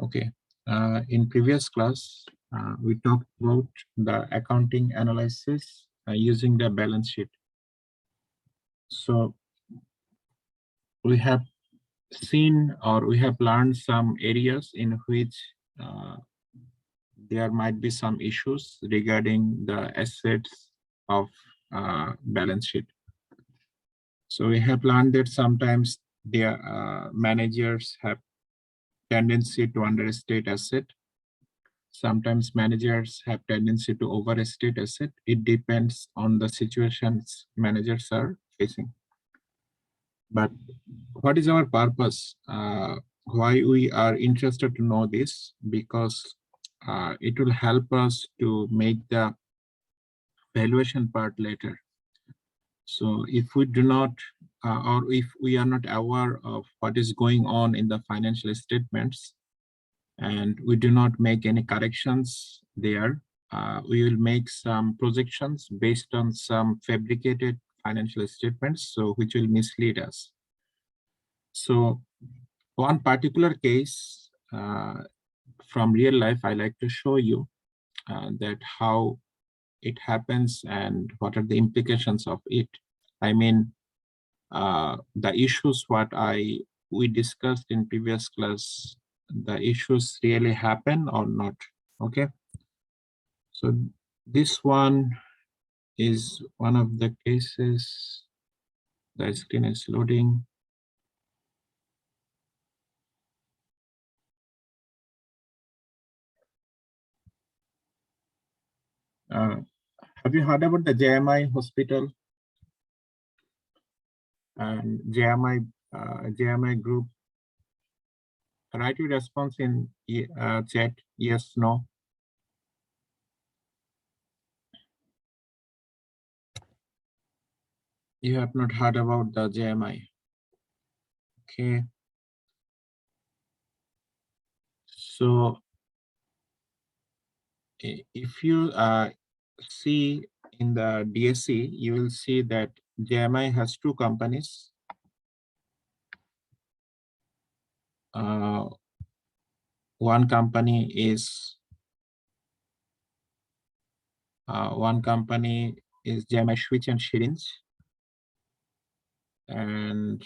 Okay. In previous class, we talked about the accounting analysis using the balance sheet. So we have seen or we have learned some areas in which there might be some issues regarding the assets of balance sheet. So we have learned that sometimes their managers have tendency to understate asset. Sometimes managers have tendency to overstate asset. It depends on the situations managers are facing. But what is our purpose? Why we are interested to know this? Because it will help us to make the valuation part later. So if we do not, or if we are not aware of what is going on in the financial statements, and we do not make any corrections there, we will make some projections based on some fabricated financial statements, so which will mislead us. So one particular case from real life, I like to show you that how it happens and what are the implications of it. I mean, the issues what we discussed in previous class, the issues really happen or not. Okay. So this one is one of the cases. The screen is loading. Have you heard about the JMI hospital and JMI group? Write your response in chat, yes, no. You have not heard about the JMI. Okay. So if you see in the DSC, you will see that JMI has two companies. One company is JMI Switch and Syringe, and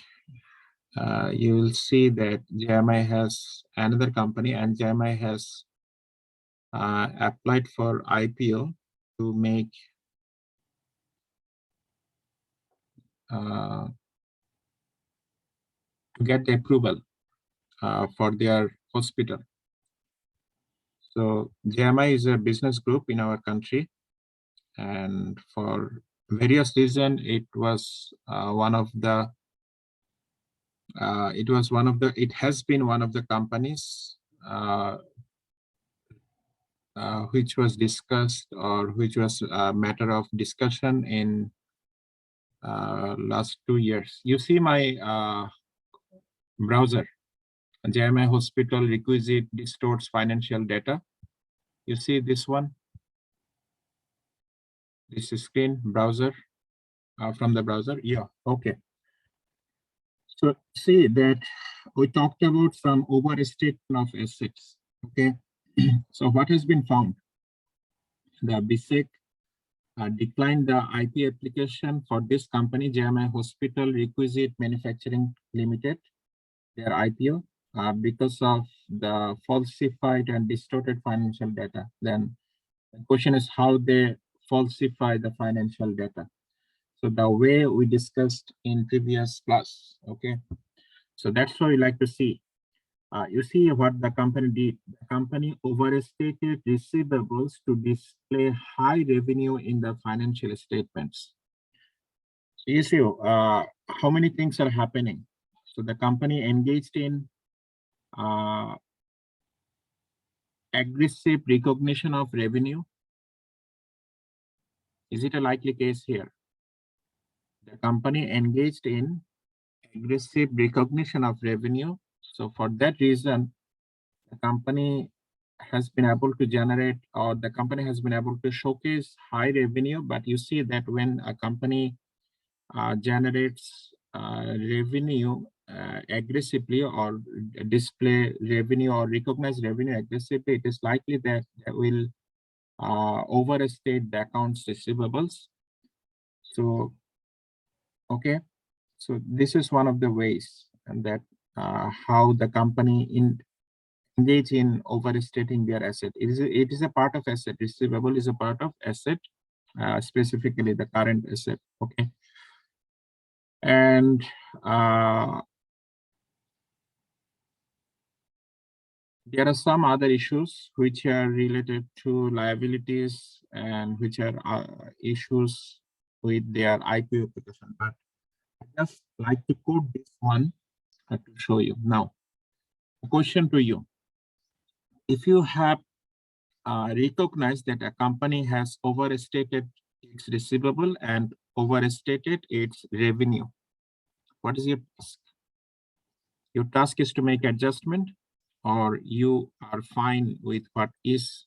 you will see that JMI has another company, and JMI has applied for IPO to make to get the approval for their hospital. So JMI is a business group in our country, and for various reasons, it was it has been one of the companies which was discussed, or which was a matter of discussion in last 2 years. You see my browser, JMI Hospital Requisite Distorts Financial Data. You see this one, this screen browser from the browser. Yeah, okay. So see that we talked about some overstatement of assets. Okay, so what has been found? The BSEC declined the IP application for this company, JMI Hospital Requisite Manufacturing Limited, their IPO, because of the falsified and distorted financial data. Then the question is how they falsify the financial data. So the way we discussed in previous class, okay? So that's what we like to see. You see what the company did. The company overstated receivables to display high revenue in the financial statements. So you see how many things are happening. So the company engaged in aggressive recognition of revenue. Is it a likely case here? The company engaged in aggressive recognition of revenue. So for that reason, the company has been able to generate, or the company has been able to showcase high revenue. But you see that when a company generates revenue aggressively or display revenue or recognize revenue aggressively, it is likely that they will overstate the accounts receivables. So, okay, so this is one of the ways and that how the company engage in overstating their asset. It is a part of asset. Receivable is a part of asset, specifically the current asset. Okay, and there are some other issues which are related to liabilities and which are issues with their IPO application. But I just like to quote this one to show you. Now, a question to you. If you have recognized that a company has overstated its receivable and overstated its revenue, what is your task? Your task is to make adjustment, or you are fine with what is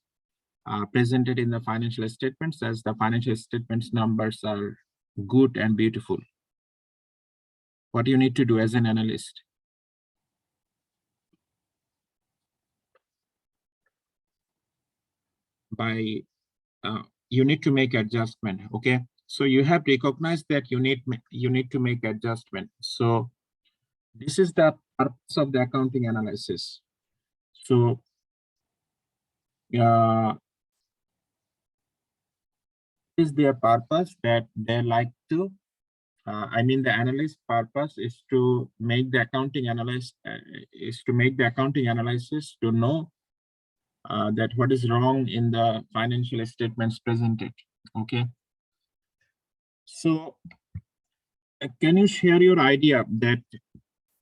presented in the financial statements, as the financial statements numbers are good and beautiful. What you need to do as an analyst? You need to make adjustment. Okay, so you have recognized that you need to make adjustment. So this is the purpose of the accounting analysis. So is their purpose that they like to I mean, the analyst purpose is to make the accounting analysis to know that what is wrong in the financial statements presented. Okay. So can you share your idea that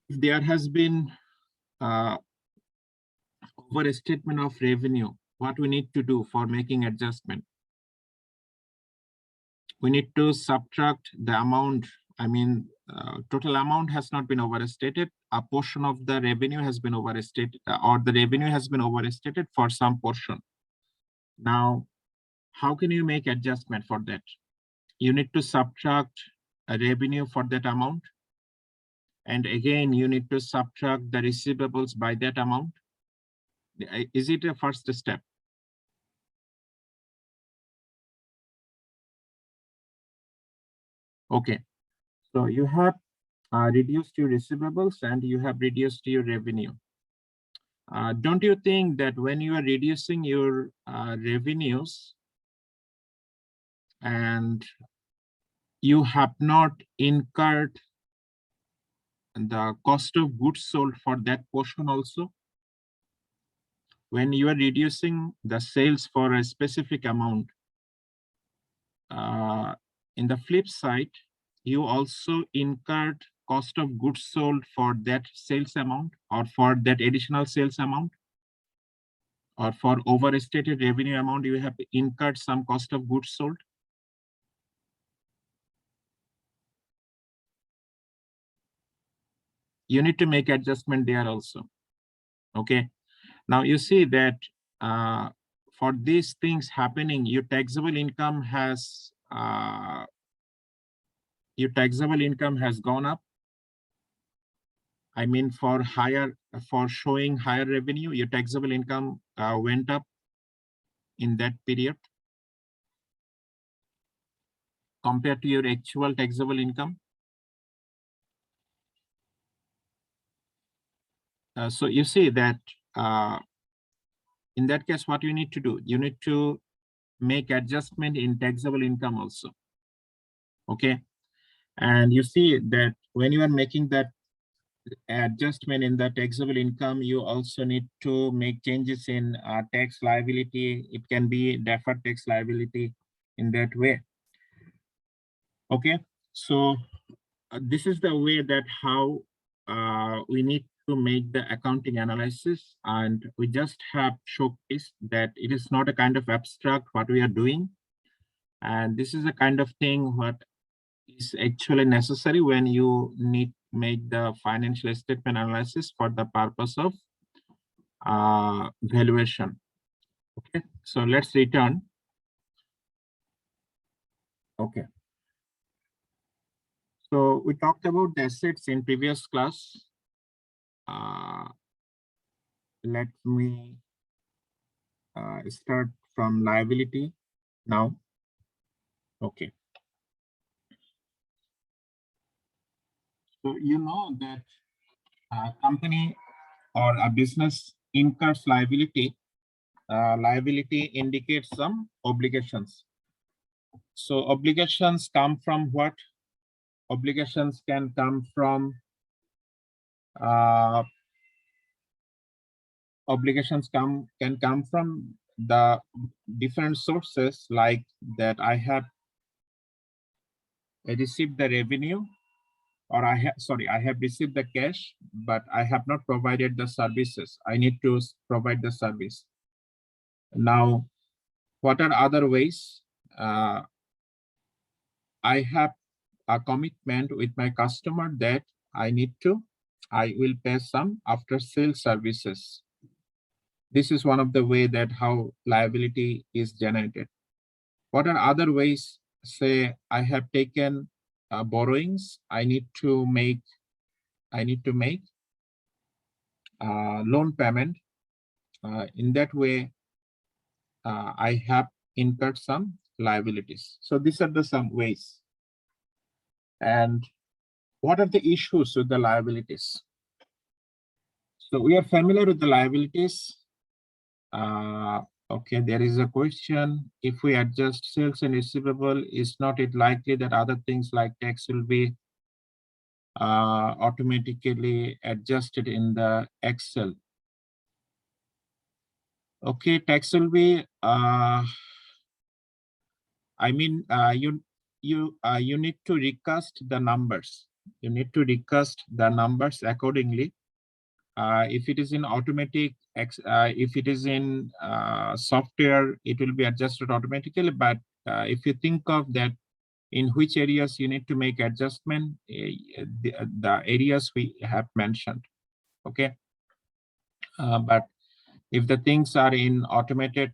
if there has been overstatement of revenue, what we need to do for making adjustment? We need to subtract the amount. I mean, total amount has not been overstated. A portion of the revenue has been overstated, or the revenue has been overstated for some portion. Now, how can you make adjustment for that? You need to subtract a revenue for that amount. And again, you need to subtract the receivables by that amount. Is it a first step? Okay, so you have reduced your receivables and you have reduced your revenue. Don't you think that when you are reducing your revenues and you have not incurred the cost of goods sold for that portion also? When you are reducing the sales for a specific amount, in the flip side, you also incurred cost of goods sold for that sales amount or for that additional sales amount, or for overstated revenue amount, you have incurred some cost of goods sold. You need to make adjustment there also. Okay. Now you see that for these things happening, your taxable income has gone up. I mean, for showing higher revenue, your taxable income went up in that period compared to your actual taxable income. So you see that in that case, what you need to do, you need to make adjustment in taxable income also. Okay. And you see that when you are making that adjustment in the taxable income, you also need to make changes in tax liability. It can be deferred tax liability in that way. Okay, so this is the way that how we need to make the accounting analysis, and we just have showcased that it is not a kind of abstract what we are doing, and this is a kind of thing what is actually necessary when you need make the financial statement analysis for the purpose of valuation. Okay, so let's return. Okay, so we talked about the assets in previous class, let me start from liability now. Okay. So you know that a company or a business incurs liability. Liability indicates some obligations. So obligations come from what? Obligations can come from uh, can come from the different sources, like that I have received the revenue, or I have received the cash, but I have not provided the services. I need to provide the service. Now, what are other ways? I have a commitment with my customer that I will pay some after sales services. This is one of the way that how liability is generated. What are other ways? Say I have taken borrowings. I need to make loan payment. In that way, I have incurred some liabilities. So these are the some ways. And what are the issues with the liabilities? So we are familiar with the liabilities. Okay, there is a question. If we adjust sales and receivable, is not it likely that other things like tax will be automatically adjusted in the Excel? Okay, tax will be, you need to recast the numbers. You need to recast the numbers accordingly. If it is in automatic, if it is in software, it will be adjusted automatically. But if you think of that, in which areas you need to make adjustment, the areas we have mentioned. Okay, but if the things are in automated,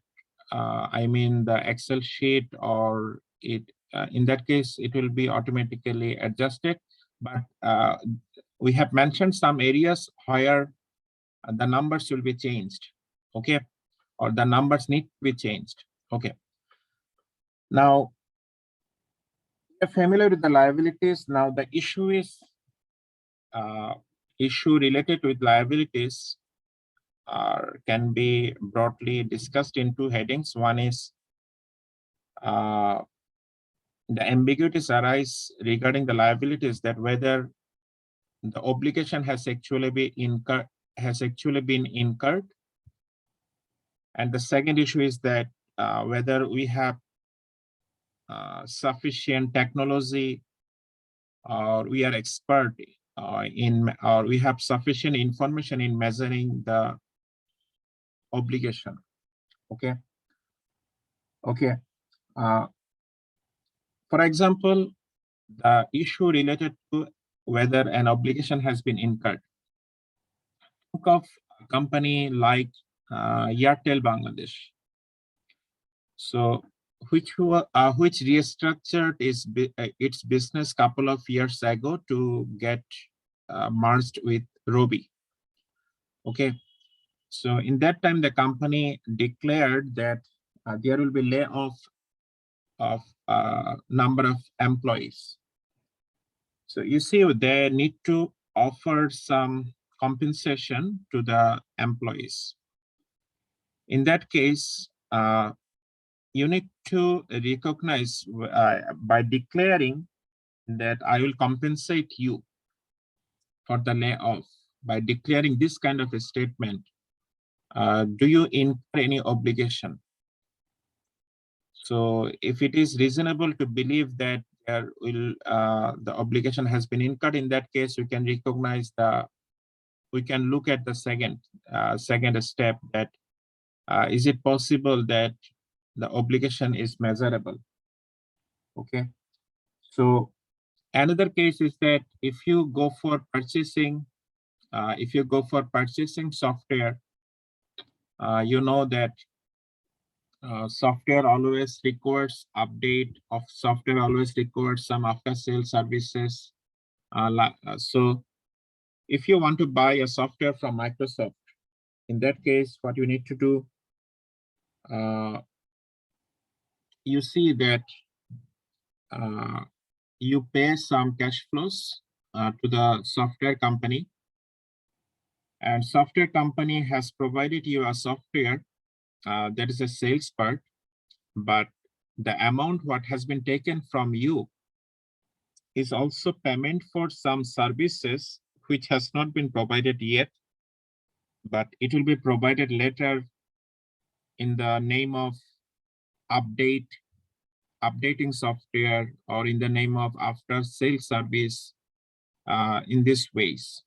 the Excel sheet, or in that case, it will be automatically adjusted. But we have mentioned some areas where the numbers will be changed. Okay, or the numbers need to be changed. Okay. Now, we're familiar with the liabilities. Now, the issue is issue related with liabilities can be broadly discussed in two headings. One is the ambiguities arise regarding the liabilities, that whether the obligation has actually been incurred. And the second issue is that whether we have sufficient technology, or we are expert or we have sufficient information in measuring the obligation. Okay. Okay. For example, the issue related to whether an obligation has been incurred. Think of a company like Airtel Bangladesh. So which restructured its business couple of years ago to get merged with Robi. Okay, so in that time the company declared that there will be layoff of number of employees. So you see, they need to offer some compensation to the employees. In that case, you need to recognize by declaring that I will compensate you for the layoff. By declaring this kind of a statement, do you incur any obligation? So if it is reasonable to believe that the obligation has been incurred, in that case, we can recognize we can look at the second step, that is it possible that the obligation is measurable? Okay. So another case is that if you go for purchasing software, you know that software always requires update of software, always requires some after sales services. So If you want to buy a software from Microsoft, in that case, what you need to do, you see that you pay some cash flows to the software company, and software company has provided you a software that is a sales part, but the amount what has been taken from you is also payment for some services which has not been provided yet, but it will be provided later in the name of updating software, or in the name of after sales service, in these ways.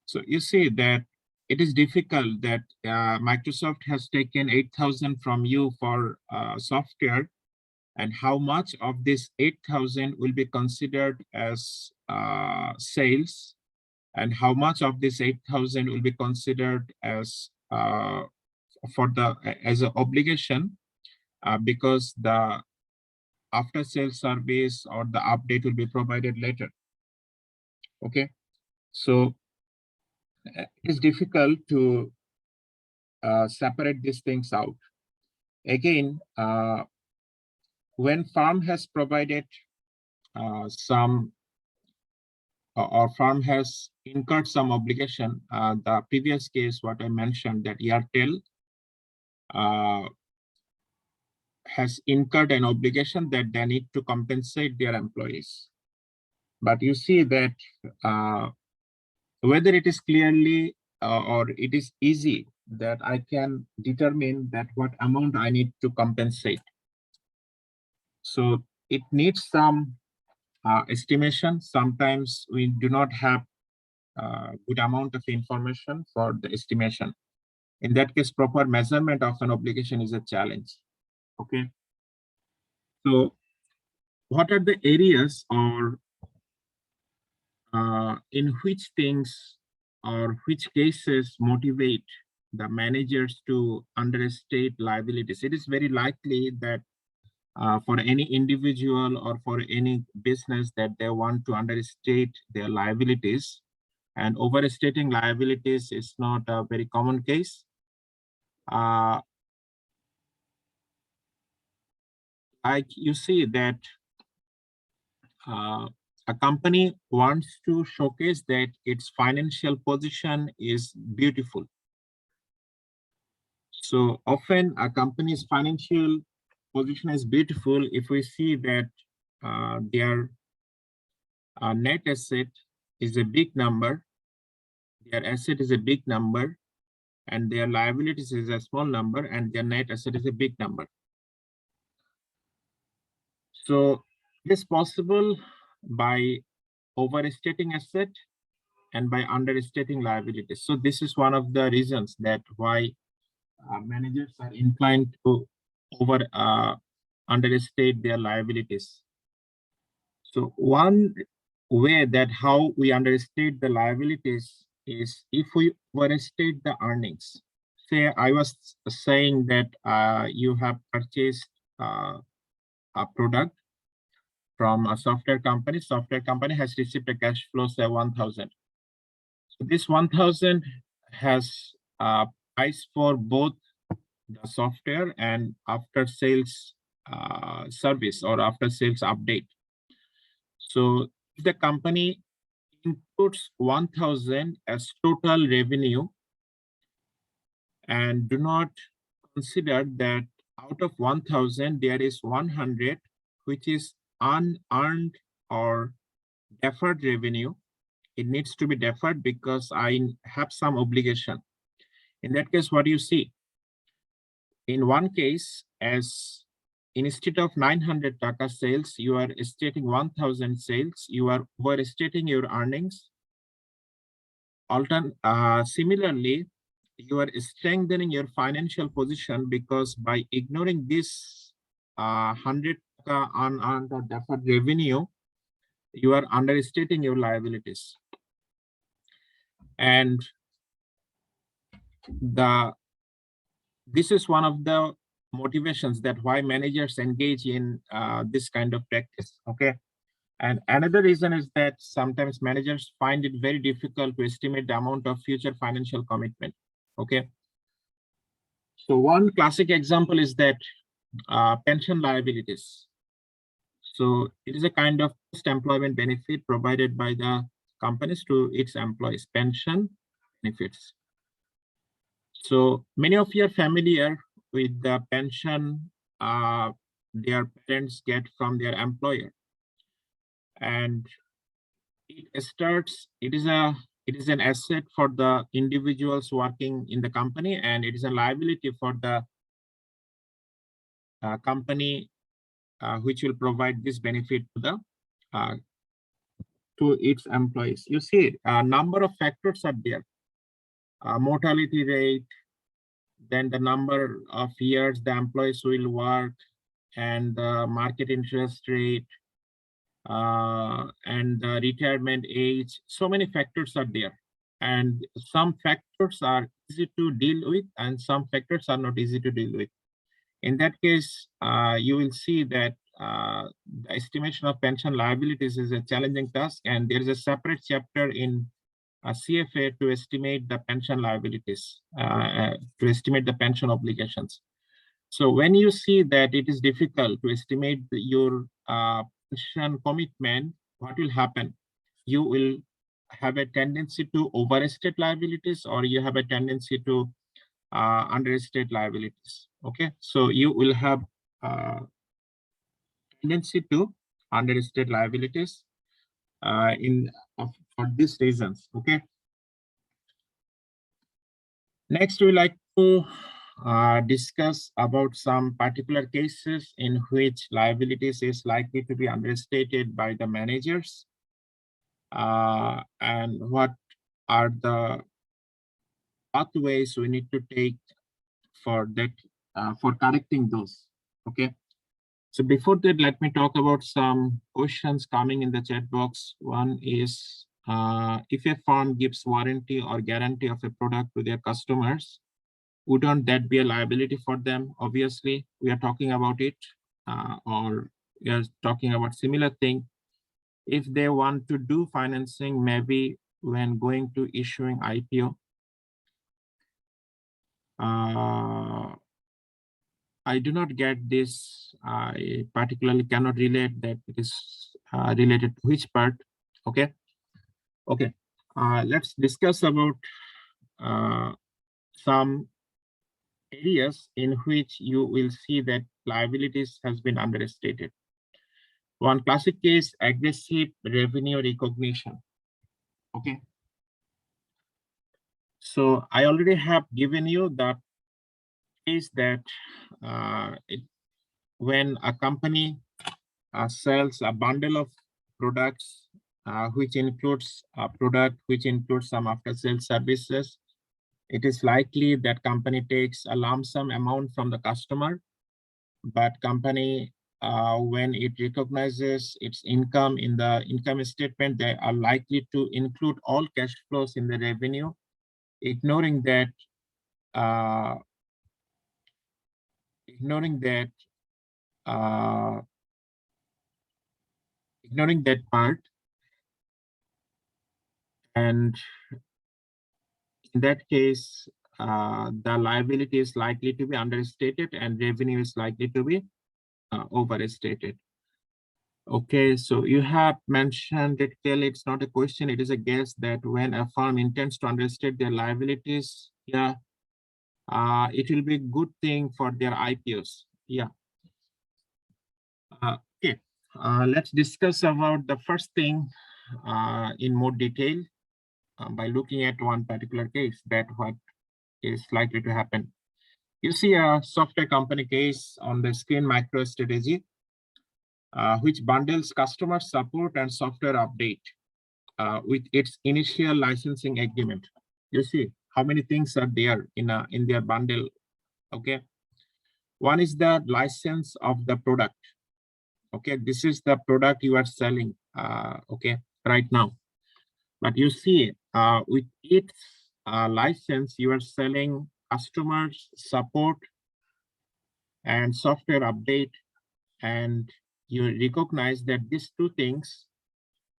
So you see that it is difficult that Microsoft has taken 8,000 from you for software, and how much of this 8,000 will be considered as sales, and how much of this 8,000 will be considered as as an obligation, because the after sales service or the update will be provided later. Okay, so it's difficult to separate these things out. Again, when firm has provided some or firm has incurred some obligation, the previous case, what I mentioned, that Airtel has incurred an obligation that they need to compensate their employees. But you see that whether it is clearly or it is easy that I can determine that what amount I need to compensate. So it needs some estimation. Sometimes we do not have good amount of information for the estimation. In that case, proper measurement of an obligation is a challenge. Okay. So what are the areas or in which things or which cases motivate the managers to understate liabilities? It is very likely that for any individual or for any business that they want to understate their liabilities, and overstating liabilities is not a very common case. Like you see that a company wants to showcase that its financial position is beautiful. So often a company's financial position is beautiful if we see that their net asset is a big number, their asset is a big number, and their liabilities is a small number, and their net asset is a big number. So it is possible by overstating asset and by understating liabilities. So this is one of the reasons that why managers are inclined to understate their liabilities. So one way that how we understate the liabilities is if we overstate the earnings. Say I was saying that you have purchased a product from a software company. Software company has received a cash flow, say 1,000. So this 1,000 has a price for both the software and after sales service or after sales update. So if the company inputs 1,000 as total revenue and do not consider that out of 1,000 there is 100 which is unearned or deferred revenue, it needs to be deferred because I have some obligation. In that case, what do you see? In one case, as instead of 900 taka sales, you are stating 1,000 sales, you are overstating your earnings. Similarly, you are strengthening your financial position because by ignoring this 100 taka unearned or deferred revenue, you are understating your liabilities. And this is one of the motivations that why managers engage in this kind of practice. Okay, And another reason is that sometimes managers find it very difficult to estimate the amount of future financial commitment. Okay. So one classic example is that pension liabilities. So it is a kind of post-employment benefit provided by the companies to its employees, pension benefits. So many of you are familiar with the pension their parents get from their employer. And it is an asset for the individuals working in the company, and it is a liability for the company which will provide this benefit uh, to its employees. You see, a number of factors are there. Mortality rate, then the number of years the employees will work, and the market interest rate, and the retirement age. So many factors are there. And some factors are easy to deal with, and some factors are not easy to deal with. In that case, you will see that the estimation of pension liabilities is a challenging task, and there is a separate chapter in CFA to estimate the pension liabilities, to estimate the pension obligations. So when you see that it is difficult to estimate your pension commitment, what will happen? You will have a tendency to overestate liabilities, or you have a tendency to underestate liabilities. Okay, so you will have tendency to underestate liabilities for these reasons. Okay. Next, we like to discuss about some particular cases in which liabilities is likely to be understated by the managers, and what are the pathways we need to take for that, for correcting those. Okay. So before that, let me talk about some questions coming in the chat box. One is, if a firm gives warranty or guarantee of a product to their customers, wouldn't that be a liability for them? Obviously, we are talking about it, or we are talking about similar thing. If they want to do financing, maybe when going to issuing IPO, I do not get this. I particularly cannot relate that it is related to which part. Okay. Okay. Let's discuss about some areas in which you will see that liabilities has been understated. One classic case, aggressive revenue recognition. Okay. So I already have given you the case that when a company sells a bundle of products, which includes a product which includes some after-sales services, it is likely that company takes a lump sum amount from the customer, but company, when it recognizes its income in the income statement, they are likely to include all cash flows in the revenue, ignoring that uh, ignoring that uh, ignoring that part. And in that case, the liability is likely to be understated and revenue is likely to be overstated. Okay, so you have mentioned it clearly, it's not a question, it is a guess that when a firm intends to understate their liabilities, yeah, it will be a good thing for their IPOs. Yeah. Okay, let's discuss about the first thing in more detail by looking at one particular case, that what is likely to happen. You see a software company case on the screen, MicroStrategy, which bundles customer support and software update with its initial licensing agreement. You see how many things are there in their bundle. Okay, one is the license of the product. Okay, this is the product you are selling. Okay, right now, but you see with its license, you are selling customers support and software update and you recognize that these two things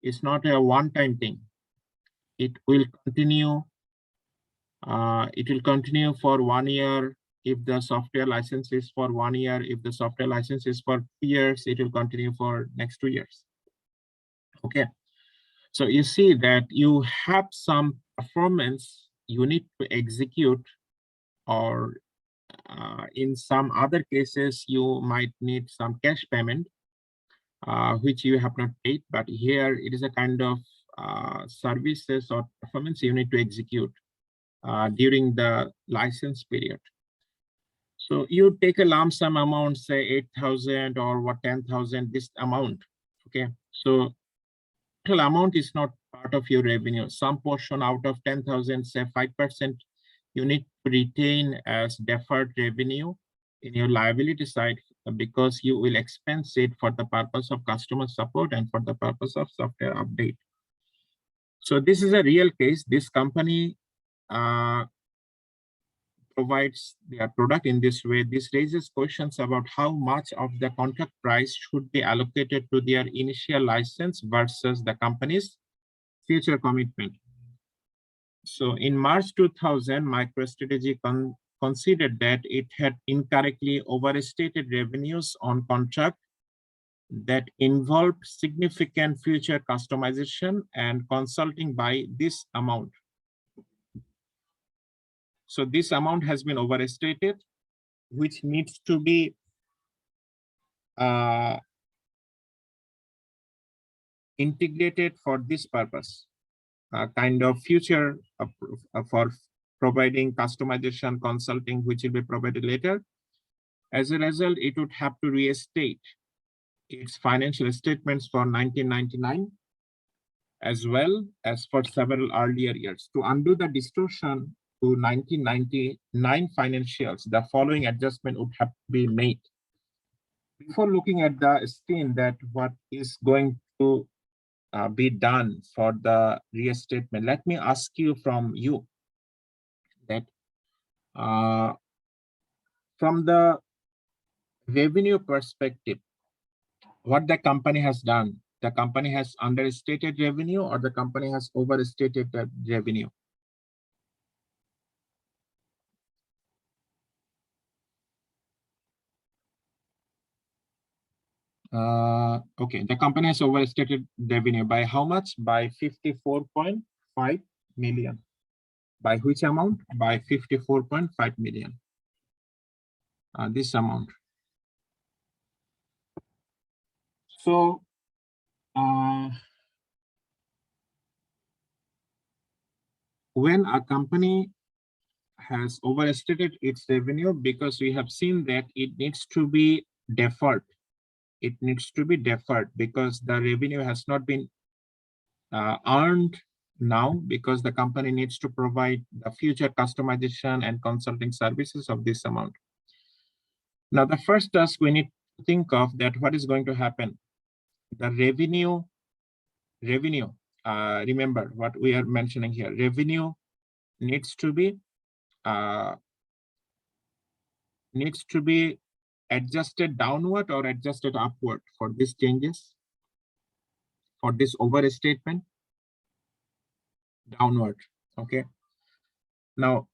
is not a one-time thing. It will continue. It will continue for 1 year if the software license is for 1 year. If the software license is for 2 years, it will continue for next 2 years. Okay. So you see that you have some performance you need to execute, or in some other cases, you might need some cash payment, which you have not paid. But here it is a kind of services or performance you need to execute during the license period. So you take a lump sum amount, say 8,000 or what 10,000, this amount. Okay. So total amount is not part of your revenue. Some portion out of 10,000, say 5%, you need to retain as deferred revenue in your liability side, because you will expense it for the purpose of customer support and for the purpose of software update. So this is a real case. This company provides their product in this way. This raises questions about how much of the contract price should be allocated to their initial license versus the company's future commitment. So in March 2000, MicroStrategy considered that it had incorrectly overstated revenues on contract that involved significant future customization and consulting by this amount. So this amount has been overstated, which needs to be integrated for this purpose, kind of future for providing customization consulting, which will be provided later. As a result, it would have to restate its financial statements for 1999, as well as for several earlier years. To undo the distortion to 1999 financials, the following adjustment would have to be made. Before looking at the screen, that what is going to be done for the restatement, let me ask you that from the revenue perspective, what the company has done. The company has understated revenue, or the company has overstated the revenue? Okay, the company has overstated revenue by how much? By 54.5 million. By which amount? By 54.5 million. This amount. So when a company has overstated its revenue, because we have seen that it needs to be deferred. It needs to be deferred because the revenue has not been earned now, because the company needs to provide the future customization and consulting services of this amount. Now, the first task we need to think of that what is going to happen. The revenue, remember what we are mentioning here, revenue needs to be adjusted downward or adjusted upward for these changes, for this overstatement. Downward. Okay. Now,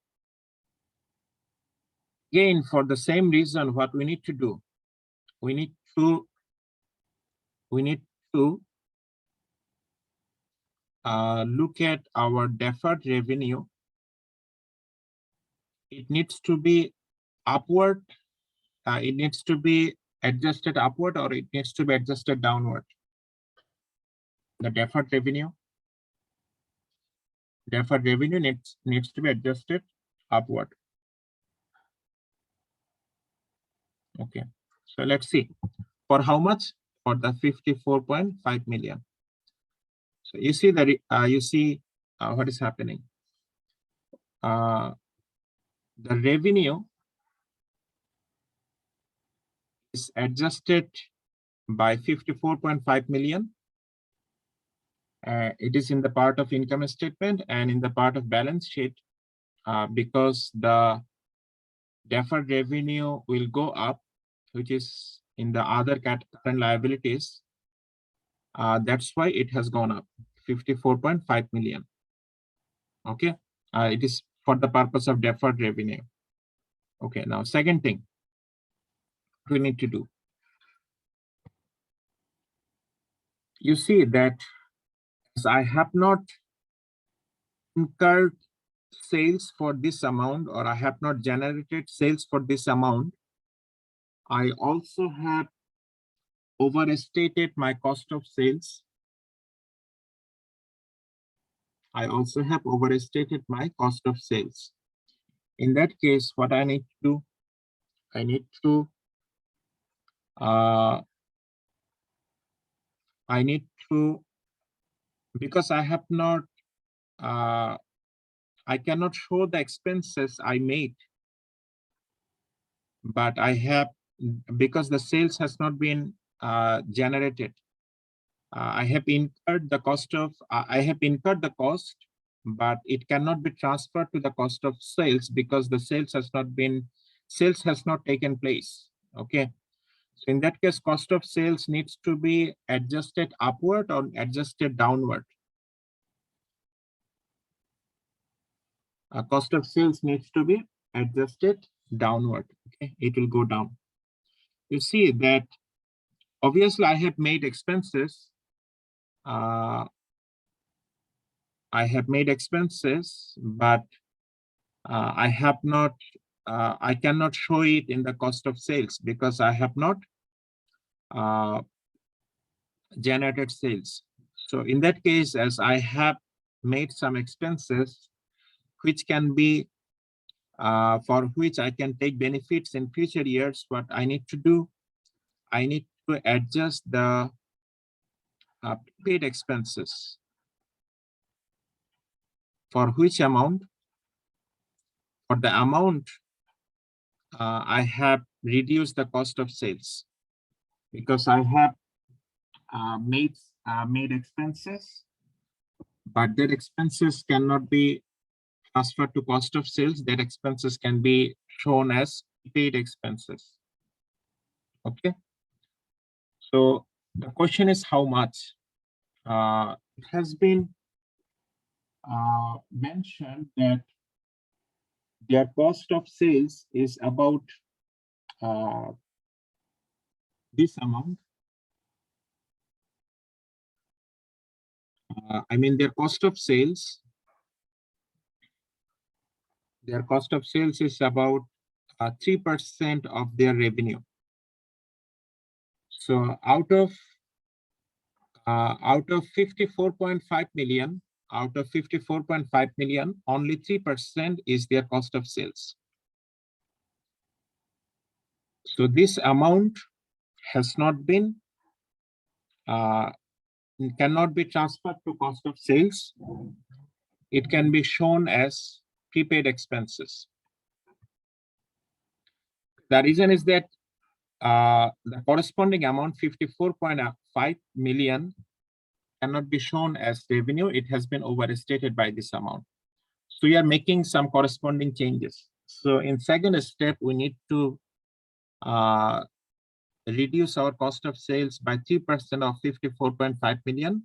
again, for the same reason, what we need to do, we need to look at our deferred revenue. It needs to be upward. It needs to be adjusted upward, or it needs to be adjusted downward. The deferred revenue needs to be adjusted upward. Okay, so let's see. For how much? For the 54.5 million. So you see that what is happening. The revenue is adjusted by 54.5 million. It is in the part of income statement and in the part of balance sheet, because the deferred revenue will go up, which is in the other current liabilities. That's why it has gone up 54.5 million. Okay, it is for the purpose of deferred revenue. Okay, now second thing we need to do. You see that as I have not incurred sales for this amount, or I have not generated sales for this amount, I also have overstated my cost of sales. I also have overstated my cost of sales. In that case, what I need to do, I need to because I have not I cannot show the expenses I made, but I have, because the sales has not been generated. I have incurred the cost, but it cannot be transferred to the cost of sales because the sales has not taken place. Okay. So in that case, cost of sales needs to be adjusted upward or adjusted downward. Cost of sales needs to be adjusted downward. Okay, it will go down. You see that obviously I have made expenses. I have made expenses, but I have not. I cannot show it in the cost of sales because I have not generated sales. So in that case, as I have made some expenses, which can be for which I can take benefits in future years, what I need to do, I need to adjust the paid expenses. For which amount? For the amount I have reduced the cost of sales because I have made expenses, but that expenses cannot be transferred to cost of sales. That expenses can be shown as paid expenses. Okay. So the question is how much? It has been mentioned that their cost of sales is about this amount. I mean, their cost of sales is about 3% of their revenue. So out of 54.5 million, only 3% is their cost of sales. So this amount has not been cannot be transferred to cost of sales. It can be shown as prepaid expenses. The reason is that the corresponding amount, 54.5 million, cannot be shown as revenue. It has been overstated by this amount. So we are making some corresponding changes. So in second step, we need to reduce our cost of sales by 3% of 54.5 million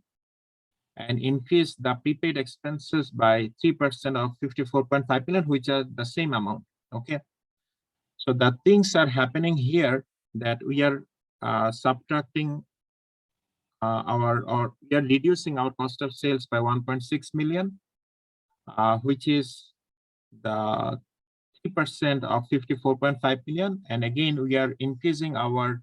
and increase the prepaid expenses by 3% of 54.5 million, which are the same amount. Okay. So the things are happening here that we are subtracting we are reducing our cost of sales by 1.6 million, which is the 3% of 54.5 million. And again, we are increasing our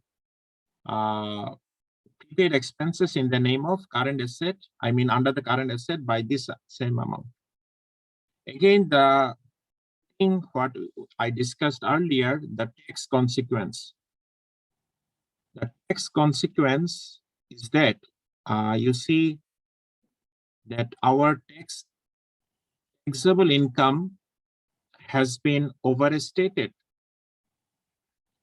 prepaid expenses in the name of current asset, I mean under the current asset, by this same amount. Again, the thing what I discussed earlier, the tax consequence. The tax consequence is that you see that our taxable income has been overstated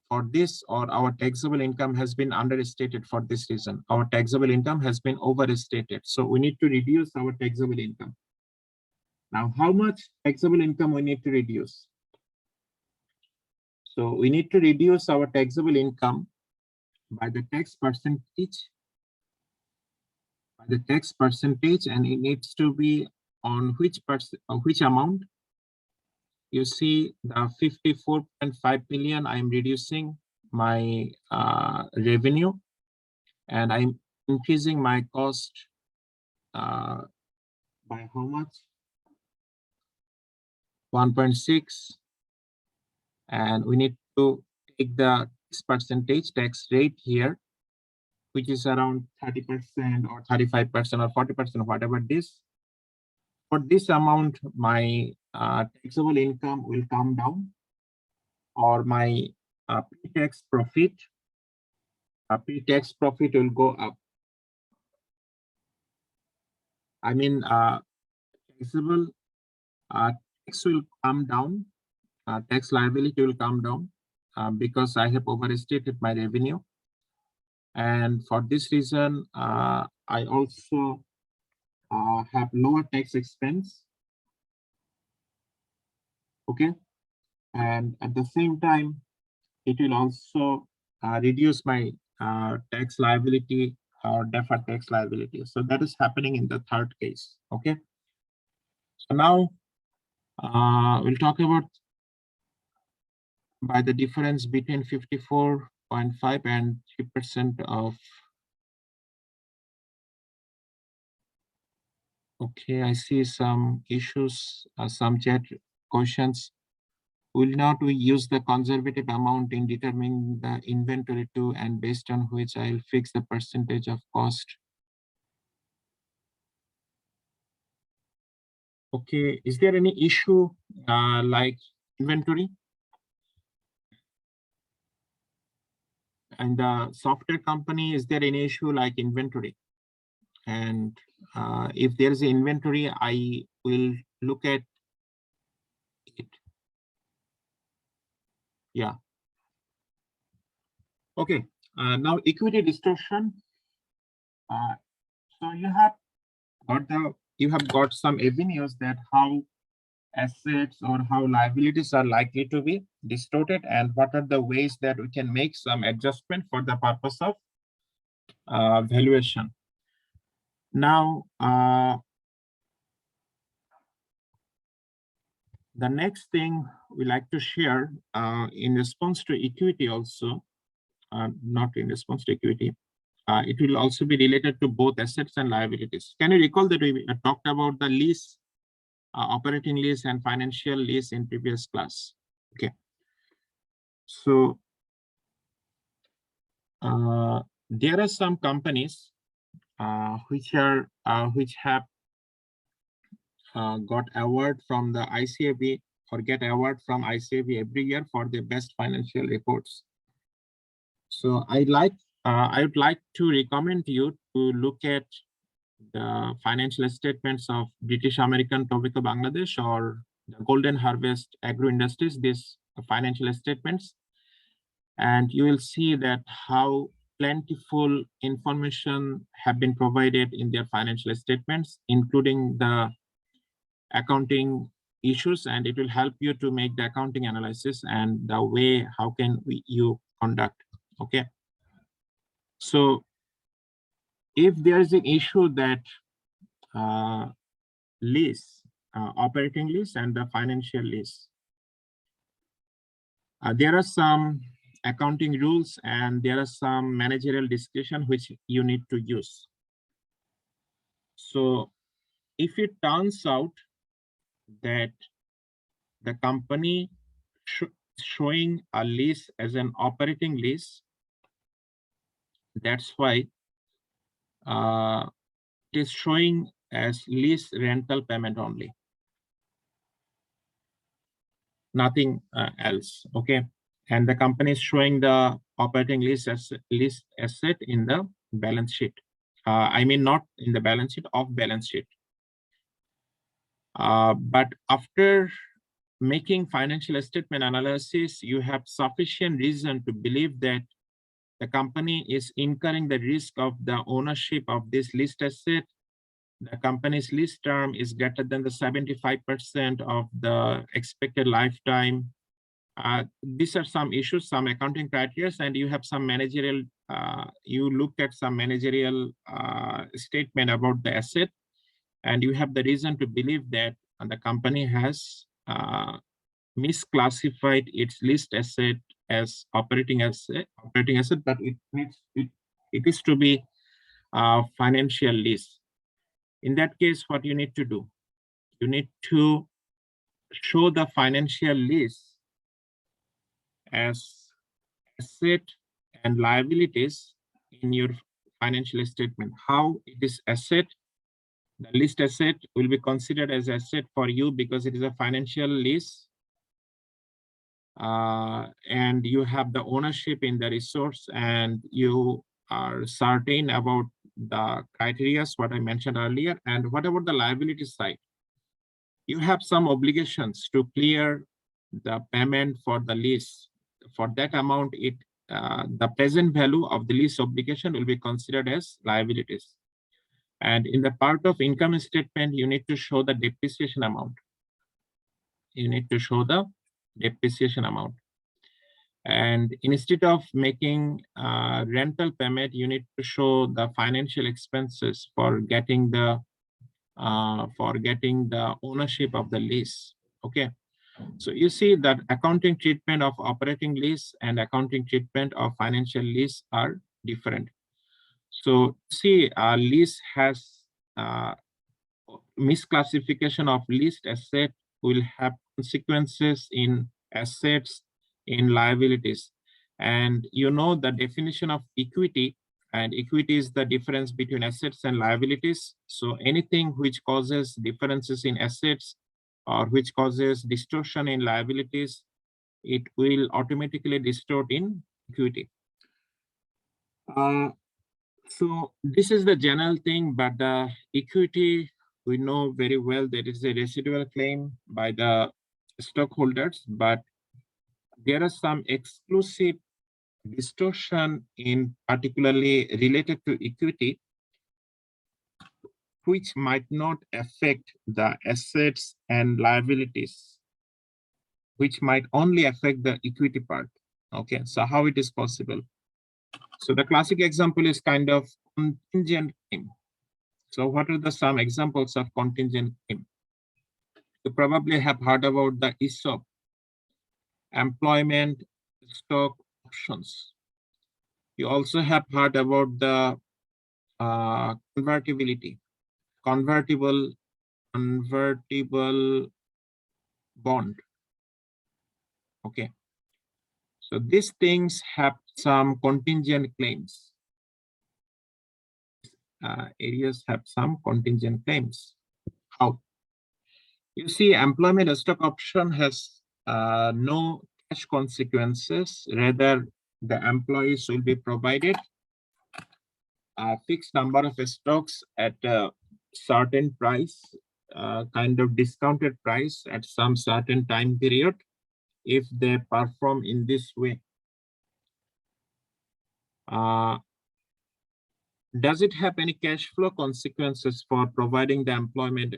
for this, or our taxable income has been understated for this reason. Our taxable income has been overstated. So we need to reduce our taxable income. Now, how much taxable income we need to reduce? So we need to reduce our taxable income by the tax percentage, and it needs to be on which amount. You see the 54.5 million, I'm reducing my revenue, and I'm increasing my cost by how much? 1.6. And we need to take the percentage tax rate here, which is around 30% or 35% or 40%, whatever this. For this amount, my taxable income will come down, or my pre-tax profit will go up. I mean, taxable tax will come down, tax liability will come down because I have overstated my revenue. And for this reason, I also have lower tax expense. Okay. And at the same time, it will also reduce my tax liability or deferred tax liability. So that is happening in the third case. Okay. So now we'll talk about by the difference between 54.5 and 3% of. Okay, I see some issues, some chat questions. Will not we use the conservative amount in determining the inventory to, and based on which I'll fix the percentage of cost? Okay, is there any issue like inventory? And the software company, is there any issue like inventory? And if there's an inventory, I will look at it. Yeah. Okay. Now equity distortion. So you have got some avenues that how assets or how liabilities are likely to be distorted, and what are the ways that we can make some adjustment for the purpose of valuation. Now, the next thing we like to share in response to equity also, not in response to equity, it will also be related to both assets and liabilities. Can you recall that we talked about the lease, operating lease and financial lease in previous class? Okay. So there are some companies which have got award from the ICAB or get award from ICAB every year for the best financial reports. So I would like to recommend you to look at the financial statements of British American Tobacco Bangladesh or the Golden Harvest Agro Industries, these financial statements, and you will see that how plentiful information have been provided in their financial statements, including the accounting issues, and it will help you to make the accounting analysis and the way how can you conduct. Okay. So if there is an issue that lease, operating lease and the financial lease, there are some accounting rules and there are some managerial discretion which you need to use. So if it turns out that the company showing a lease as an operating lease, that's why it is showing as lease rental payment only, nothing else. Okay. And the company is showing the operating lease asset in the balance sheet. I mean, not in the balance sheet, off balance sheet. But after making financial statement analysis, you have sufficient reason to believe that the company is incurring the risk of the ownership of this leased asset. The company's lease term is greater than the 75% of the expected lifetime. These are some issues, some accounting criteria, and you have some managerial, you looked at some managerial statement about the asset, and you have the reason to believe that the company has misclassified its leased asset as operating asset, but it is to be a financial lease. In that case, what you need to do, you need to show the financial lease as asset and liabilities in your financial statement. How it is asset, the leased asset will be considered as asset for you because it is a financial lease, and you have the ownership in the resource, and you are certain about the criteria, what I mentioned earlier. And what about the liability side? You have some obligations to clear the payment for the lease. For that amount, the present value of the lease obligation will be considered as liabilities. And in the part of income statement, you need to show the depreciation amount. You need to show the depreciation amount. And instead of making rental payment, you need to show the financial expenses for getting the ownership of the lease. Okay. So you see that accounting treatment of operating lease and accounting treatment of financial lease are different. So see, a lease has misclassification of leased asset will have consequences in assets, in liabilities. And you know the definition of equity, and equity is the difference between assets and liabilities. So anything which causes differences in assets or which causes distortion in liabilities, it will automatically distort in equity. So this is the general thing, but the equity, we know very well that is a residual claim by the stockholders, but there are some exclusive distortion in particularly related to equity, which might not affect the assets and liabilities, which might only affect the equity part. Okay, so how it is possible? So the classic example is kind of contingent claim. So what are the some examples of contingent claim? You probably have heard about the ESOP, employment stock options. You also have heard about the convertibility, convertible bond. Okay. So these things have some contingent claims. Areas have some contingent claims. How? You see, employment stock option has no cash consequences. Rather, the employees will be provided a fixed number of stocks at a certain price, kind of discounted price at some certain time period, if they perform in this way. Does it have any cash flow consequences for providing the employment,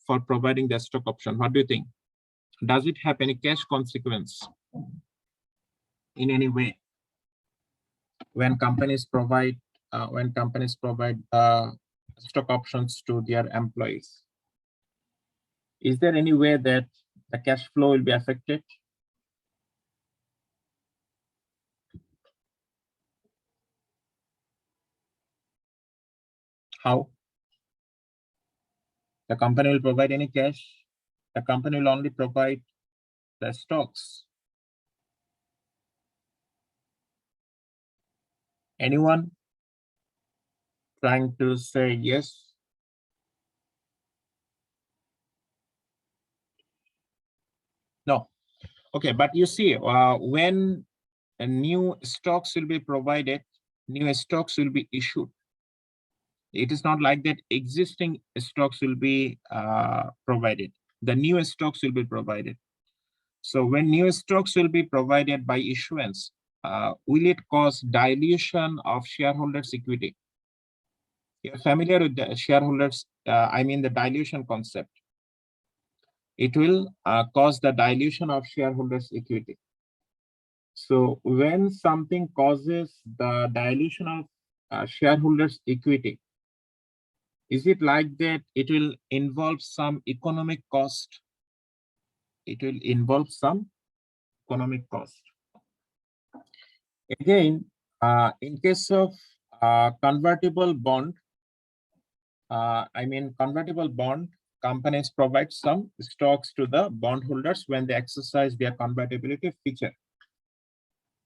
for providing the stock option? What do you think? Does it have any cash consequence in any way when companies provide stock options to their employees? Is there any way that the cash flow will be affected? How? The company will provide any cash? The company will only provide the stocks. Anyone trying to say yes? No. Okay, but you see, when a new stocks will be provided, new stocks will be issued. It is not like that existing stocks will be provided. The new stocks will be provided. So when new stocks will be provided by issuance, will it cause dilution of shareholders' equity? You're familiar with the shareholders, I mean the dilution concept. it will cause the dilution of shareholders' equity. So when something causes the dilution of shareholders' equity, is it like that it will involve some economic cost? It will involve some economic cost. Again, in case of convertible bond, convertible bond, companies provide some stocks to the bondholders when they exercise their convertibility feature.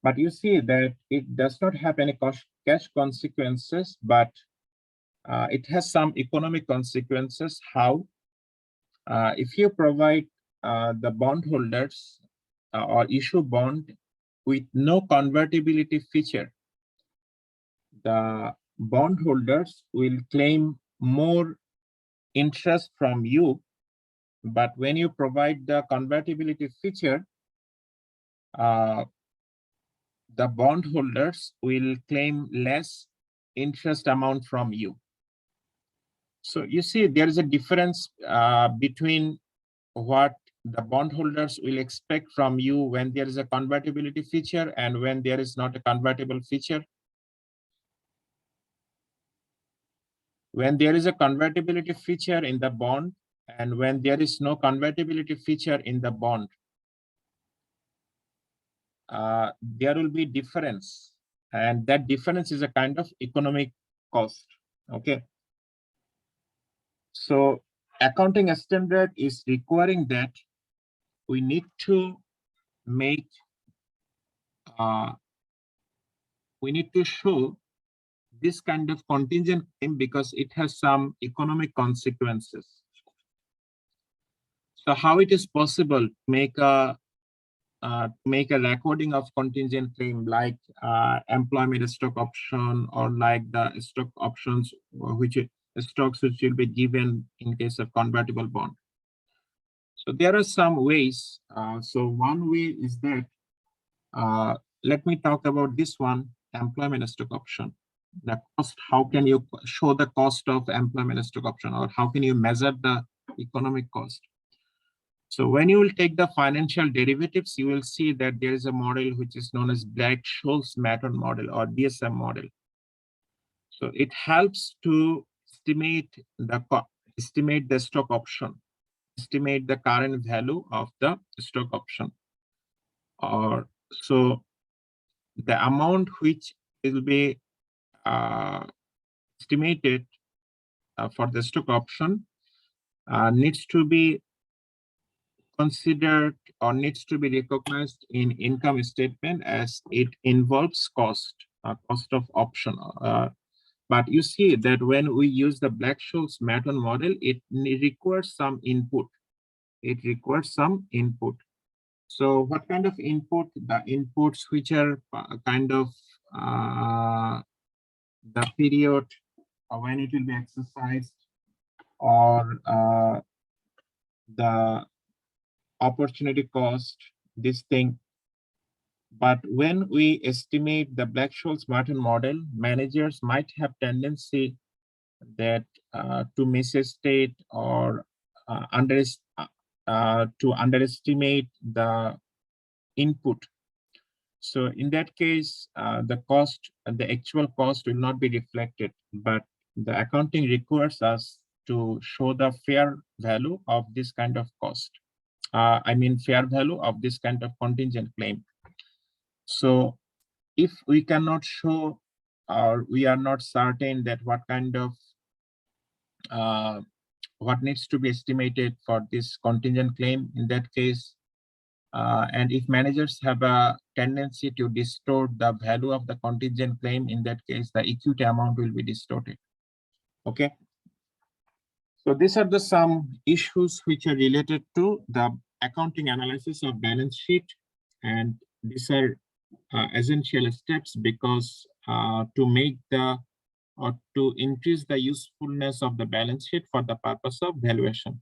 But you see that it does not have any cash consequences, but it has some economic consequences. How? If you provide the bondholders or issue bond with no convertibility feature, the bondholders will claim more interest from you. But when you provide the convertibility feature, the bondholders will claim less interest amount from you. So you see, there is a difference between what the bondholders will expect from you when there is a convertibility feature and when there is not a convertible feature. When there is a convertibility feature in the bond and when there is no convertibility feature in the bond, there will be difference, and that difference is a kind of economic cost. Okay. So accounting standard is requiring that we need to make, we need to show this kind of contingent claim because it has some economic consequences. So how it is possible to make a recording of contingent claim like employment stock option or like the stock options which stocks which will be given in case of convertible bond. So there are some ways. So one way is that let me talk about this one, employment stock option. The cost, how can you show the cost of employment stock option, or how can you measure the economic cost? So when you will take the financial derivatives, you will see that there is a model which is known as Black-Scholes-Maton model or DSM model. So it helps to estimate the stock option, estimate the current value of the stock option. Or so the amount which will be estimated for the stock option needs to be considered or needs to be recognized in income statement as it involves cost of option. But you see that when we use the Black-Scholes-Maton model, it requires some input. It requires some input. So what kind of input? The inputs which are kind of the period when it will be exercised, or the opportunity cost, this thing. But when we estimate the Black-Scholes-Maton model, managers might have tendency that to misstate or to underestimate the input. So in that case, the actual cost will not be reflected, but the accounting requires us to show the fair value of this kind of cost. Fair value of this kind of contingent claim. So if we cannot show, or we are not certain that what kind of what needs to be estimated for this contingent claim, in that case, and if managers have a tendency to distort the value of the contingent claim, in that case, the equity amount will be distorted. Okay. So these are the some issues which are related to the accounting analysis of balance sheet, and these are essential steps because to make the or to increase the usefulness of the balance sheet for the purpose of valuation.